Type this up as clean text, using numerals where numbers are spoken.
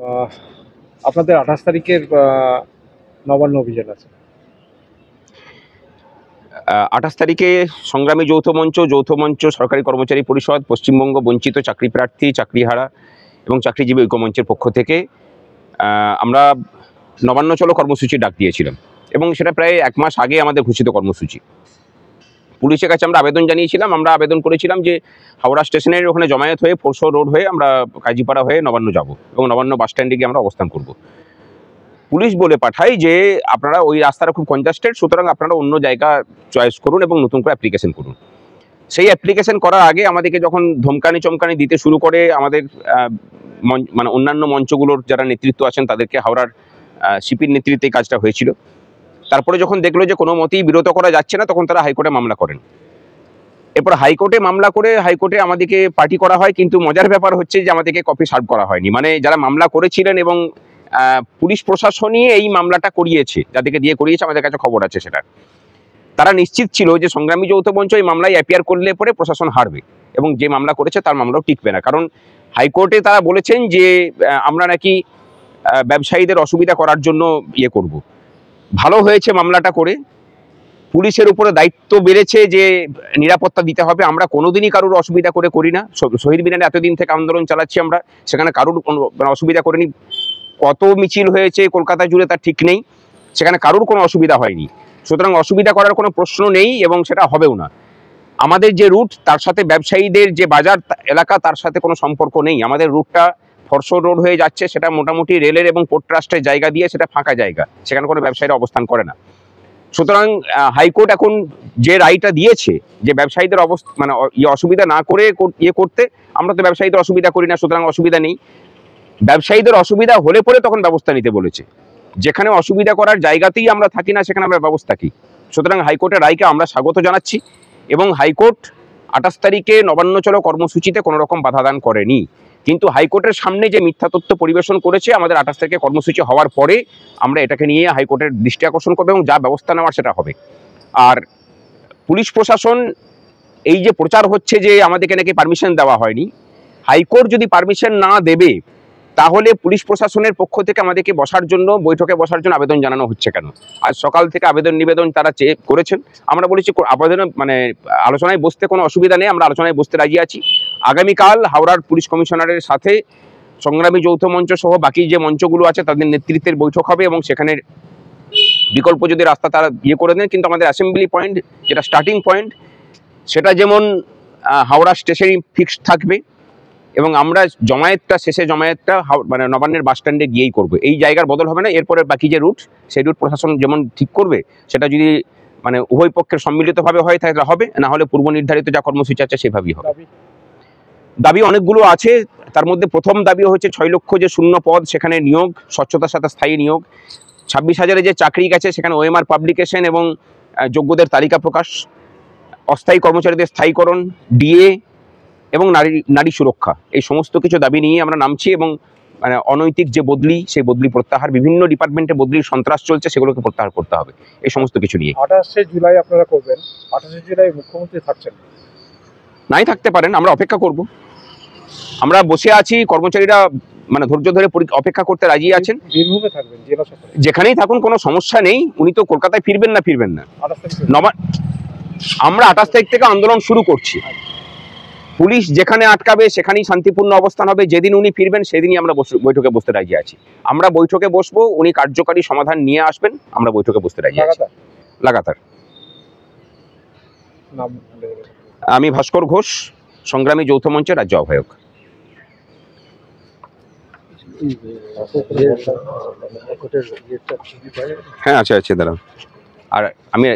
আহ, আপনাদের 28 তারিখের নবান্ন অভিযান আছে। 28 তারিখে সংগ্রামী যৌথ মঞ্চ সরকারি কর্মচারী পরিষদ, পশ্চিমবঙ্গ বঞ্চিত চাকরি প্রার্থী, চাকরিহারা এবং চাকরিজীবী ঐক্যমঞ্চের পক্ষ থেকে আমরা নবান্ন চলো কর্মসূচি ডাক দিয়েছিলাম এবং সেটা প্রায় 1 মাস আগে আমাদের ঘোষিত কর্মসূচি। পুলিশের কাছে আমরা আবেদন জানিয়েছিলাম, আমরা আবেদন করেছিলাম যে হাওড়া স্টেশনের ওখানে জমায়েত হয়ে ফোরশো রোড হয়ে আমরা কাজীপাড়া হয়ে নবান্ন যাব এবং নবান্ন বাস স্ট্যান্ডে গিয়ে আমরা অবস্থান করব। পুলিশ বলে পাঠায় যে আপনারা ওই রাস্তাটা খুব কনজাস্টেড, সুতরাং আপনারা অন্য জায়গা চয়েস করুন এবং নতুন করে অ্যাপ্লিকেশন করুন। সেই অ্যাপ্লিকেশন করার আগে আমাদেরকে যখন ধমকানি চমকানি দিতে শুরু করে আমাদের মানে অন্যান্য মঞ্চগুলোর যারা নেতৃত্ব আছেন তাদেরকে, হাওড়ার সিপির নেতৃত্বে কাজটা হয়েছিল। তারপরে যখন দেখলো যে কোনো মতেই বিরত করা যাচ্ছে না, তখন তারা হাইকোর্টে মামলা করেন। এরপর হাইকোর্টে মামলা করে হাইকোর্টে আমাদেরকে পার্টি করা হয়, কিন্তু মজার ব্যাপার হচ্ছে যে আমাদেরকে কপি সার্ভ করা হয়নি। মানে যারা মামলা করেছিলেন এবং পুলিশ প্রশাসনই এই মামলাটা করিয়েছে, যাদেরকে দিয়ে করিয়েছে আমাদের কাছে খবর আছে সেটা, তারা নিশ্চিত ছিল যে সংগ্রামী যৌথ মঞ্চ এই মামলায় অ্যাপিয়ার করলে পরে প্রশাসন হারবে এবং যে মামলা করেছে তার মামলাও টিকবে না। কারণ হাইকোর্টে তারা বলেছেন যে আমরা নাকি ব্যবসায়ীদের অসুবিধা করার জন্য ইয়ে করব। ভালো হয়েছে মামলাটা করে, পুলিশের উপরে দায়িত্ব বেড়েছে যে নিরাপত্তা দিতে হবে। আমরা কোনোদিনই কারোর অসুবিধা করে করি না। শহীদ মিনারে এতদিন থেকে আন্দোলন চালাচ্ছি আমরা, সেখানে কারোর অসুবিধা করিনি। কত মিছিল হয়েছে কলকাতা জুড়ে তার ঠিক নেই, সেখানে কারোর কোনো অসুবিধা হয়নি। সুতরাং অসুবিধা করার কোনো প্রশ্ন নেই এবং সেটা হবেও না। আমাদের যে রুট, তার সাথে ব্যবসায়ীদের যে বাজার এলাকা, তার সাথে কোনো সম্পর্ক নেই। আমাদের রুটটা ফরশো রোড হয়ে যাচ্ছে, সেটা মোটামুটি রেলের এবং পোর্ট ট্রাস্টের জায়গা দিয়ে, সেটা ফাঁকা জায়গা, সেখানে কোনো ব্যবসায়ীরা অবস্থান করে না। সুতরাং হাইকোর্ট এখন যে রায়টা দিয়েছে যে ব্যবসায়ীদের মানে অসুবিধা না করে করতে, আমরা তো ব্যবসায়ীদের অসুবিধা করি না, সুতরাং অসুবিধা নেই। ব্যবসায়ীদের অসুবিধা হলে পরে তখন ব্যবস্থা নিতে বলেছে। যেখানে অসুবিধা করার জায়গাতেই আমরা থাকি না, সেখানে আমরা ব্যবস্থা কি। সুতরাং হাইকোর্টের রায়কে আমরা স্বাগত জানাচ্ছি এবং হাইকোর্ট 28 তারিখে নবান্ন চলো কর্মসূচিতে কোনো রকম বাধাদান করেনি। কিন্তু হাইকোর্টের সামনে যে মিথ্যা তথ্য পরিবেশন করেছে, আমাদের 28 তারিখে কর্মসূচি হওয়ার পরে আমরা এটাকে নিয়ে হাইকোর্টের দৃষ্টি আকর্ষণ করবো এবং যা ব্যবস্থা নেওয়ার সেটা হবে। আর পুলিশ প্রশাসন এই যে প্রচার হচ্ছে যে আমাদেরকে নাকি পারমিশন দেওয়া হয়নি, হাইকোর্ট যদি পারমিশন না দেবে তাহলে পুলিশ প্রশাসনের পক্ষ থেকে আমাদেরকে বৈঠকে বসার জন্য আবেদন জানানো হচ্ছে কেন? আজ সকাল থেকে আবেদন নিবেদন তারা করেছেন। আমরা বলেছি আবেদনে মানে আলোচনায় বসতে কোনো অসুবিধা নেই, আমরা আলোচনায় বসতে রাজি আছি। আগামীকাল হাওড়ার পুলিশ কমিশনারের সাথে সংগ্রামী যৌথ মঞ্চ সহ বাকি যে মঞ্চগুলো আছে তাদের নেতৃত্বের বৈঠক হবে এবং সেখানে বিকল্প যদি রাস্তা তারা করে দেন, কিন্তু আমাদের অ্যাসেম্বলি পয়েন্ট, যেটা স্টার্টিং পয়েন্ট, সেটা যেমন হাওড়া স্টেশনই ফিক্সড থাকবে এবং আমরা শেষে জমায়েতটা মানে নবান্নের বাস স্ট্যান্ডে গিয়েই করবো। এই জায়গার বদল হবে না। এরপরে বাকি যে রুট, সেই রুট প্রশাসন যেমন ঠিক করবে, সেটা যদি মানে উভয় পক্ষের সম্মিলিতভাবে হয় তাহলে হবে, না হলে পূর্ব নির্ধারিত যা কর্মসূচি আছে সেভাবেই হবে। দাবি অনেকগুলো আছে, তার মধ্যে প্রথম দাবি হচ্ছে 6 লক্ষ যে শূন্য পদ, সেখানে নিয়োগ, স্বচ্ছতার সাথে স্থায়ী নিয়োগ। 26,000 যে চাকরি গেছে সেখানে ওএমআর পাবলিকেশন এবং যোগ্যদের তালিকা প্রকাশ, অস্থায়ী কর্মচারীদের স্থায়ীকরণ, ডিএ এবং নারী সুরক্ষা। এই সমস্ত কিছু দাবি নিয়ে আমরা নামছি এবং মানে অনৈতিক যে বদলি, সেই বদলি প্রত্যাহার, বিভিন্ন ডিপার্টমেন্টে বদলির সন্ত্রাস চলছে, সেগুলোকে প্রত্যাহার করতে হবে। এই সমস্ত কিছু নিয়ে 28 জুলাই আপনারা করবেন। 28 জুলাই মুখ্যমন্ত্রী থাকছেন? নাই থাকতে পারেন, আমরা অপেক্ষা করব। আমরা বসে আছি, কর্মচারীরা মানে ধৈর্য ধরে অপেক্ষা করতে রাজি আছেন। বীরভূমে থাকবেন, জেলা সফরে? যেখানেই থাকুন কোনো সমস্যা নেই। উনি তো কলকাতায় ফিরবেন না? আমরা 28 তারিখ থেকে আন্দোলন শুরু করছি। পুলিশ যেখানে আটকাবে সেখানেই শান্তিপূর্ণ অবস্থান হবে। যেদিন উনি ফিরবেন সেদিনই আমরা বৈঠকে বসতে রাজি আছি। আমরা বৈঠকে বসবো, উনি কার্যকারী সমাধান নিয়ে আসবেন, আমরা বৈঠকে বসতে রাজি আছি লাগাতার। আমি ভাস্কর ঘোষ, সংগ্রামী যৌথ মঞ্চের রাজ্য আহ্বায়ক। হ্যাঁ, আছে দাঁড়ান। আর আমি